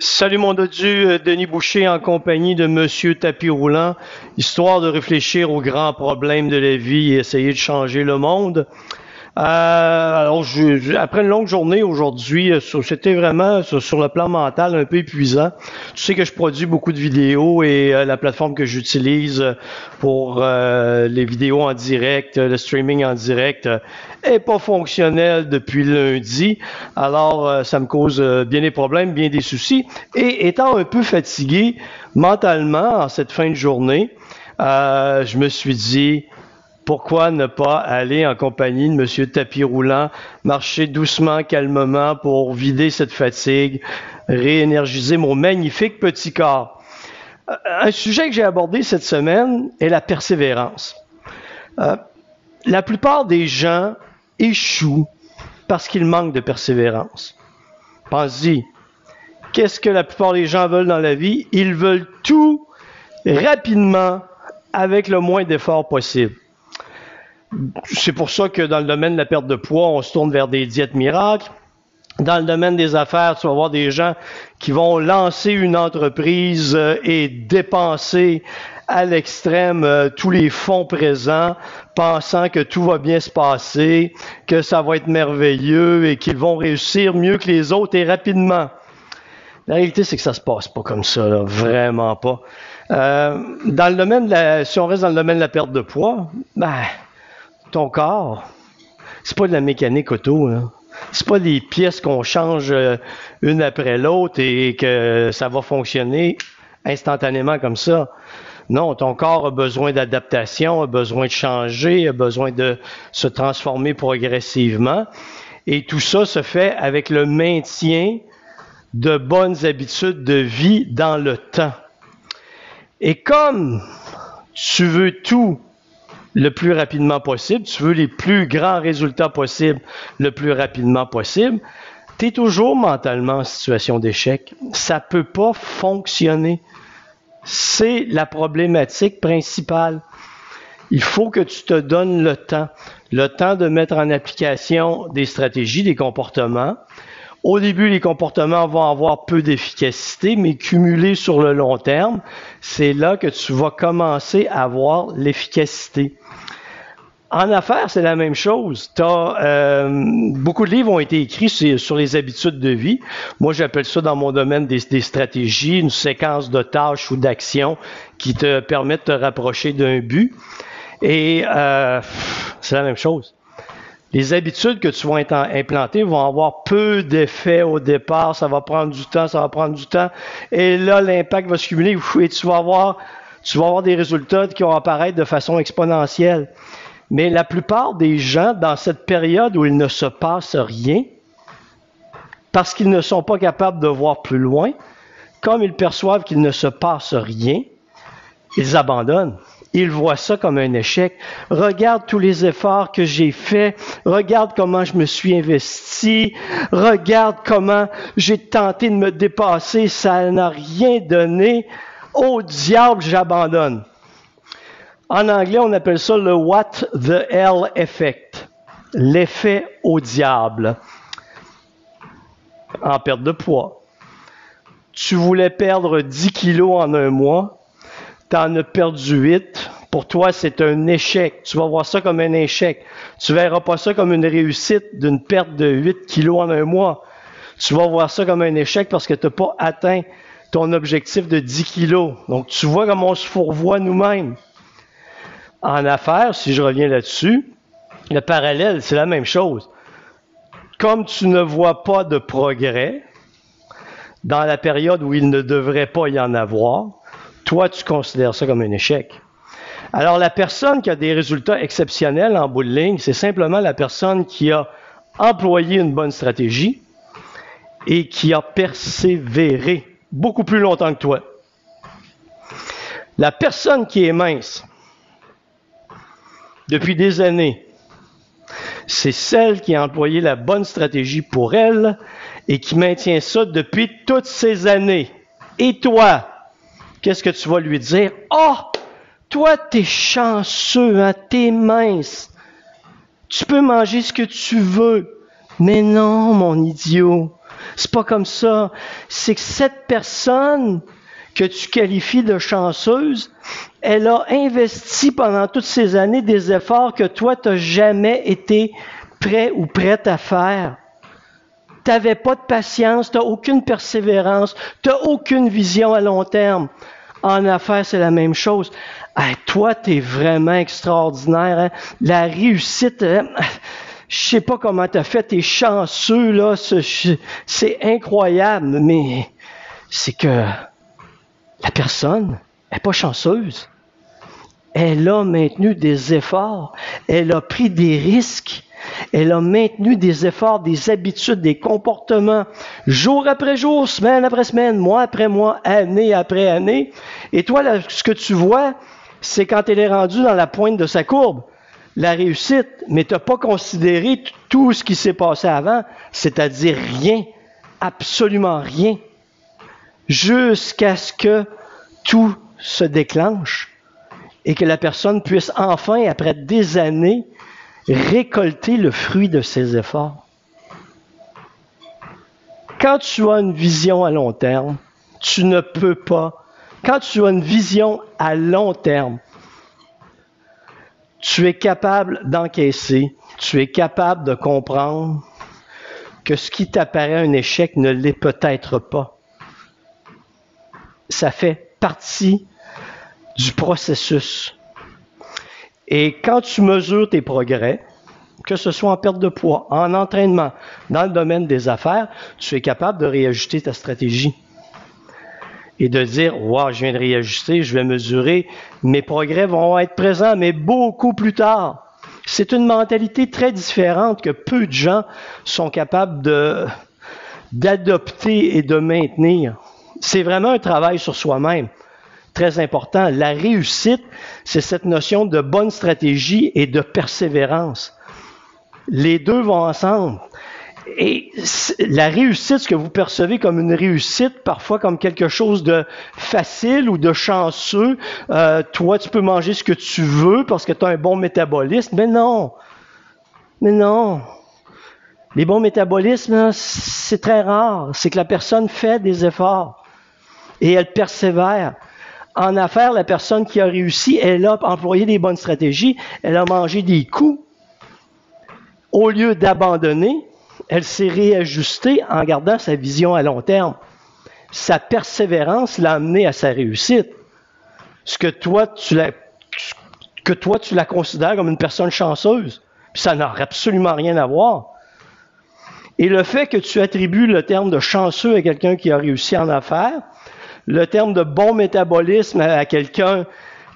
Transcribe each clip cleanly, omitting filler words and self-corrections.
Salut mon dodu, Denis Boucher en compagnie de Monsieur Tapis Roulant, histoire de réfléchir aux grands problèmes de la vie et essayer de changer le monde. Après une longue journée aujourd'hui, c'était vraiment sur le plan mental un peu épuisant. Tu sais que je produis beaucoup de vidéos et la plateforme que j'utilise pour les vidéos en direct, le streaming en direct, est pas fonctionnelle depuis lundi. Alors, ça me cause bien des problèmes, bien des soucis. Et étant un peu fatigué mentalement en cette fin de journée, je me suis dit, pourquoi ne pas aller en compagnie de Monsieur Tapis Roulant, marcher doucement, calmement pour vider cette fatigue, réénergiser mon magnifique petit corps. Un sujet que j'ai abordé cette semaine est la persévérance. La plupart des gens échouent parce qu'ils manquent de persévérance. Pense-y, qu'est-ce que la plupart des gens veulent dans la vie? Ils veulent tout rapidement avec le moins d'efforts possible. C'est pour ça que dans le domaine de la perte de poids, on se tourne vers des diètes miracles. Dans le domaine des affaires, tu vas voir des gens qui vont lancer une entreprise et dépenser à l'extrême tous les fonds présents, pensant que tout va bien se passer, que ça va être merveilleux et qu'ils vont réussir mieux que les autres et rapidement. La réalité, c'est que ça se passe pas comme ça, là, vraiment pas. Dans le domaine si on reste dans le domaine de la perte de poids, ton corps, c'est pas de la mécanique auto, là. C'est pas des pièces qu'on change une après l'autre et que ça va fonctionner instantanément comme ça. Non, ton corps a besoin d'adaptation, a besoin de changer, a besoin de se transformer progressivement. Et tout ça se fait avec le maintien de bonnes habitudes de vie dans le temps. Et comme tu veux tout le plus rapidement possible, tu veux les plus grands résultats possibles le plus rapidement possible, tu es toujours mentalement en situation d'échec. Ça ne peut pas fonctionner. C'est la problématique principale. Il faut que tu te donnes le temps de mettre en application des stratégies, des comportements. Au début, les comportements vont avoir peu d'efficacité, mais cumulés sur le long terme, c'est là que tu vas commencer à voir l'efficacité. En affaires, c'est la même chose. Beaucoup de livres ont été écrits sur les habitudes de vie. Moi, j'appelle ça dans mon domaine des stratégies, une séquence de tâches ou d'actions qui te permettent de te rapprocher d'un but. Et c'est la même chose. Les habitudes que tu vas implanter vont avoir peu d'effets au départ. Ça va prendre du temps. Et là, l'impact va se cumuler et tu vas avoir des résultats qui vont apparaître de façon exponentielle. Mais la plupart des gens, dans cette période où il ne se passe rien, parce qu'ils ne sont pas capables de voir plus loin, comme ils perçoivent qu'il ne se passe rien, ils abandonnent. Ils voient ça comme un échec. Regarde tous les efforts que j'ai faits. Regarde comment je me suis investi. Regarde comment j'ai tenté de me dépasser. Ça n'a rien donné. Au diable, j'abandonne. En anglais, on appelle ça le what the hell effect. L'effet au diable. En perte de poids. Tu voulais perdre 10 kilos en un mois. Tu en as perdu 8. Pour toi, c'est un échec. Tu vas voir ça comme un échec. Tu ne verras pas ça comme une réussite d'une perte de 8 kilos en un mois. Tu vas voir ça comme un échec parce que tu n'as pas atteint ton objectif de 10 kilos. Donc, tu vois comment on se fourvoie nous-mêmes. En affaires, si je reviens là-dessus, le parallèle, c'est la même chose. Comme tu ne vois pas de progrès dans la période où il ne devrait pas y en avoir, toi, tu considères ça comme un échec. Alors, la personne qui a des résultats exceptionnels en bout de ligne, c'est simplement la personne qui a employé une bonne stratégie et qui a persévéré beaucoup plus longtemps que toi. La personne qui est mince depuis des années, c'est celle qui a employé la bonne stratégie pour elle et qui maintient ça depuis toutes ces années. Et toi, qu'est-ce que tu vas lui dire? « Ah! Toi, t'es chanceux, hein? T'es mince. Tu peux manger ce que tu veux. » Mais non, mon idiot. C'est pas comme ça. C'est que cette personne que tu qualifies de chanceuse, elle a investi pendant toutes ces années des efforts que toi, tu n'as jamais été prêt ou prête à faire. Tu n'avais pas de patience, tu n'as aucune persévérance, tu n'as aucune vision à long terme. En affaires, c'est la même chose. Hey, toi, tu es vraiment extraordinaire. Hein? La réussite, je sais pas comment tu as fait, tu es chanceux, là, c'est incroyable, mais c'est que la personne n'est pas chanceuse. Elle a maintenu des efforts, elle a pris des risques, elle a maintenu des efforts, des habitudes, des comportements, jour après jour, semaine après semaine, mois après mois, année après année. Et toi, là, ce que tu vois, c'est quand elle est rendue dans la pointe de sa courbe, la réussite, mais tu n'as pas considéré tout ce qui s'est passé avant, c'est-à-dire rien, absolument rien, jusqu'à ce que tout se déclenche et que la personne puisse enfin, après des années, récolter le fruit de ses efforts. Quand tu as une vision à long terme, tu ne peux pas. Quand tu as une vision à long terme, tu es capable d'encaisser, tu es capable de comprendre que ce qui t'apparaît un échec ne l'est peut-être pas. Ça fait partie du processus. Et quand tu mesures tes progrès, que ce soit en perte de poids, en entraînement, dans le domaine des affaires, tu es capable de réajuster ta stratégie. Et de dire, wow, je viens de réajuster, je vais mesurer, mes progrès vont être présents, mais beaucoup plus tard. C'est une mentalité très différente que peu de gens sont capables d'adopter et de maintenir. C'est vraiment un travail sur soi-même. Très important. La réussite, c'est cette notion de bonne stratégie et de persévérance. Les deux vont ensemble. Et la réussite, ce que vous percevez comme une réussite, parfois comme quelque chose de facile ou de chanceux, toi, tu peux manger ce que tu veux parce que tu as un bon métabolisme. Mais non. Mais non. Les bons métabolismes, c'est très rare. C'est que la personne fait des efforts et elle persévère. En affaires, la personne qui a réussi, elle a employé des bonnes stratégies, elle a mangé des coups. Au lieu d'abandonner, elle s'est réajustée en gardant sa vision à long terme. Sa persévérance l'a amenée à sa réussite. Ce que toi, tu la considères comme une personne chanceuse. Puis ça n'a absolument rien à voir. Et le fait que tu attribues le terme de chanceux à quelqu'un qui a réussi en affaires, le terme de bon métabolisme à quelqu'un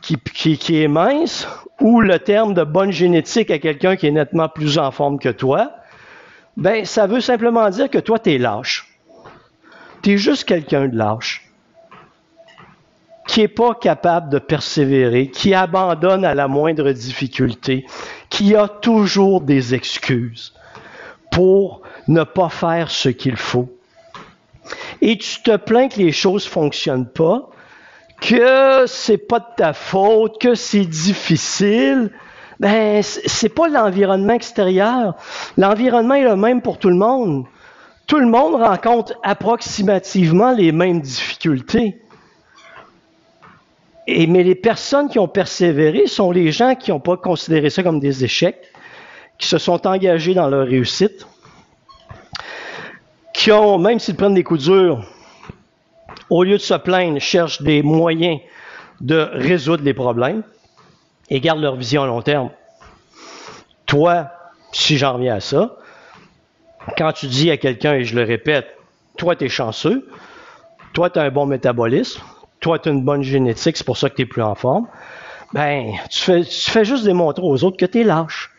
qui est mince, ou le terme de bonne génétique à quelqu'un qui est nettement plus en forme que toi, ben ça veut simplement dire que toi, tu es lâche. Tu es juste quelqu'un de lâche, qui n'est pas capable de persévérer, qui abandonne à la moindre difficulté, qui a toujours des excuses pour ne pas faire ce qu'il faut. Et tu te plains que les choses ne fonctionnent pas, que c'est pas de ta faute, que c'est difficile. Ben, c'est pas l'environnement extérieur. L'environnement est le même pour tout le monde. Tout le monde rencontre approximativement les mêmes difficultés. Mais les personnes qui ont persévéré sont les gens qui n'ont pas considéré ça comme des échecs, qui se sont engagés dans leur réussite, qui ont, même s'ils prennent des coups durs, au lieu de se plaindre, cherchent des moyens de résoudre les problèmes et gardent leur vision à long terme. Toi, si j'en reviens à ça, quand tu dis à quelqu'un, et je le répète, toi, tu es chanceux, toi, tu as un bon métabolisme, toi, tu as une bonne génétique, c'est pour ça que tu es plus en forme, ben, tu fais juste démontrer aux autres que tu es lâche.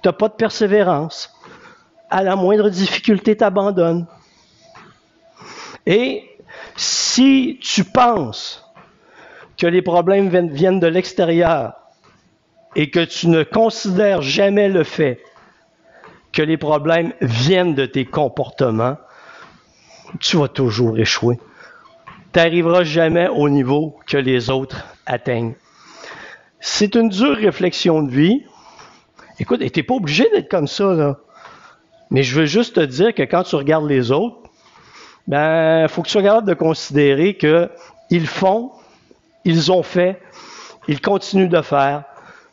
Tu n'as pas de persévérance. À la moindre difficulté, tu abandonnes. Et si tu penses que les problèmes viennent de l'extérieur et que tu ne considères jamais le fait que les problèmes viennent de tes comportements, tu vas toujours échouer. Tu n'arriveras jamais au niveau que les autres atteignent. C'est une dure réflexion de vie. Écoute, tu n'es pas obligé d'être comme ça, là. Mais je veux juste te dire que quand tu regardes les autres, Ben, faut que tu sois capable de considérer que ils font, ils ont fait, ils continuent de faire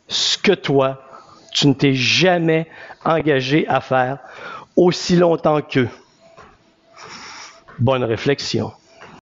ce que toi, tu ne t'es jamais engagé à faire aussi longtemps qu'eux. Bonne réflexion.